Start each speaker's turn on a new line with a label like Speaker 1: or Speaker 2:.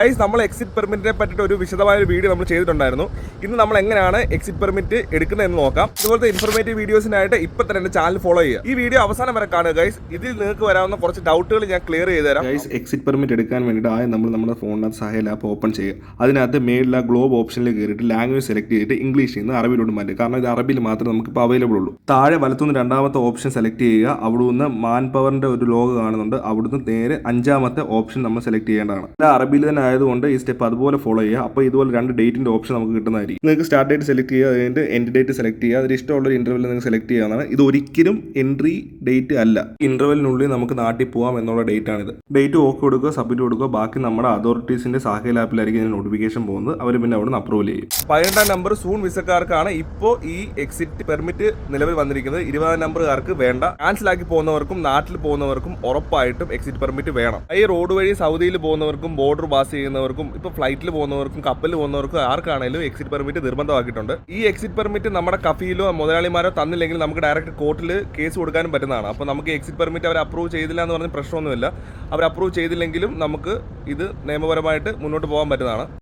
Speaker 1: Guys, നമ്മൾ exit പെർമിറ്റിനെ പറ്റിയിട്ട് ഒരു വിശദമായ ഒരു വീഡിയോ നമ്മൾ ചെയ്തിട്ടുണ്ടായിരുന്നു. ഇന്ന് നമ്മൾ എങ്ങനെയാണ് എക്സിറ്റ് പെർമിറ്റ് എടുക്കുന്നത് എന്ന് നോക്കാം. ഇതുപോലത്തെ ഇൻഫോർമേറ്റീവ് വീഡിയോസിനായിട്ട് ഇപ്പം തന്നെ എൻ്റെ ചാനൽ ഫോളോ ചെയ്യുക. ഈ വീഡിയോ അവസാനം വരെ കാണുക ഗൈസ്. ഇതിൽ നിങ്ങൾക്ക് വരാവുന്ന കുറച്ച് ഡൗട്ടുകൾ ഞാൻ ക്ലിയർ ചെയ്ത് തരാം.
Speaker 2: ഗൈസ്, എക്സിറ്റ് പെർമിറ്റ് എടുക്കാൻ വേണ്ടിയിട്ട് ആദ്യം നമ്മൾ നമ്മുടെ ഫോണിനകത്ത് സഹേൽ ആപ്പ് ഓപ്പൺ ചെയ്യുക. അതിനകത്ത് മേളിൽ ഗ്ലോബ് ഓപ്ഷനിൽ കയറിയിട്ട് ലാംഗ്വേജ് സെലക്ട് ചെയ്തിട്ട് ഇംഗ്ലീഷിൽ നിന്ന് അറബിയിലോട്ട് മാറ്റുക. കാരണം ഇത് അറബിയിൽ മാത്രമേ നമുക്ക് ഇപ്പോൾ അവൈലബിൾ ഉള്ളൂ. താഴെ വലത്തുനിന്ന് രണ്ടാമത്തെ ഓപ്ഷൻ സെലക്ട് ചെയ്യുക. അവിടുന്ന് മാൻ പവറിൻ്റെ ഒരു ലോഗോ കാണുന്നുണ്ട്. അവിടുന്ന് നേരെ അഞ്ചാമത്തെ ഓപ്ഷൻ നമ്മൾ സെലക്ട് ചെയ്യേണ്ടതാണ്. അറബിയിൽ തന്നെ ആയതുകൊണ്ട് ഈ സ്റ്റെപ്പ് അതുപോലെ ഫോളോ ചെയ്യുക. അപ്പോൾ ഇതുപോലെ രണ്ട് ഡേറ്റിന്റെ ഓപ്ഷൻ നമുക്ക് കിട്ടുന്നതായിരിക്കും. നിങ്ങൾക്ക് സ്റ്റാർട്ട് ഡേറ്റ് സെലക്ട് ചെയ്യുക, അതിന്റെ എൻഡ് ഡേറ്റ് സെലക്ട് ചെയ്യുക. അതിൽ ഇഷ്ടമുള്ള ഇന്റർവെൽ നിങ്ങൾക്ക് സെലക്ട് ചെയ്യാവുന്നതാണ്. ഇത് ഒരിക്കലും എൻട്രി ഡേറ്റ് അല്ല. ഇന്റർവെലിനുള്ളിൽ നമുക്ക് നാട്ടിൽ പോകാം എന്നുള്ള ഡേറ്റ് ആണിത്. ഡേറ്റ് ഓക്കെ കൊടുക്കുക, സബ്മിറ്റ് കൊടുക്കുക. ബാക്കി നമ്മുടെ അതോറിറ്റീസിന്റെ സഹേൽ ആപ്പിലായിരിക്കും ഇതിന് നോട്ടിഫിക്കേഷൻ പോകുന്നത്. അവർ പിന്നെ അവിടെ നിന്ന് അപ്രൂവൽ ചെയ്യും.
Speaker 1: 18 നമ്പർ സൂൺ വിസക്കാർക്കാണ് ഇപ്പോൾ ഈ എക്സിറ്റ് പെർമിറ്റ് നിലവിൽ വന്നിരിക്കുന്നത്. 20 നമ്പറുകാർക്ക് വേണ്ട. ക്യാൻസലാക്കി പോകുന്നവർക്കും നാട്ടിൽ പോകുന്നവർക്കും ഉറപ്പായിട്ടും എക്സിറ്റ് പെർമിറ്റ് വേണം. ഈ റോഡ് വഴി സൗദിയിൽ പോകുന്നവർക്കും ബോർഡർ പാസ് ചെയ്യുന്നവർക്കും ഇപ്പോൾ ഫ്ലൈറ്റിൽ പോകുന്നവർക്കും കപ്പലിൽ പോകുന്നവർക്കും ആർക്കാണെങ്കിലും എക്സിറ്റ് പെർമിറ്റ് നിർബന്ധമാക്കിയിട്ടുണ്ട്. ഈ എക്സിറ്റ് പെർമിറ്റ് നമ്മുടെ കഫീലോ മുതലാളിമാരോ തന്നില്ലെങ്കിൽ നമുക്ക് ഡയറക്റ്റ് കോർട്ടിൽ കേസ് കൊടുക്കാനും പറ്റുന്നതാണ്. അപ്പോൾ നമുക്ക് എക്സിറ്റ് പെർമിറ്റ് അവർ അപ്രൂവ് ചെയ്തില്ല എന്ന് പറഞ്ഞ് പ്രശ്നമൊന്നുമില്ല. അവർ അപ്രൂവ് ചെയ്തില്ലെങ്കിലും നമുക്ക് ഇത് നിയമപരമായിട്ട് മുന്നോട്ട് പോകാൻ പറ്റുന്നതാണ്.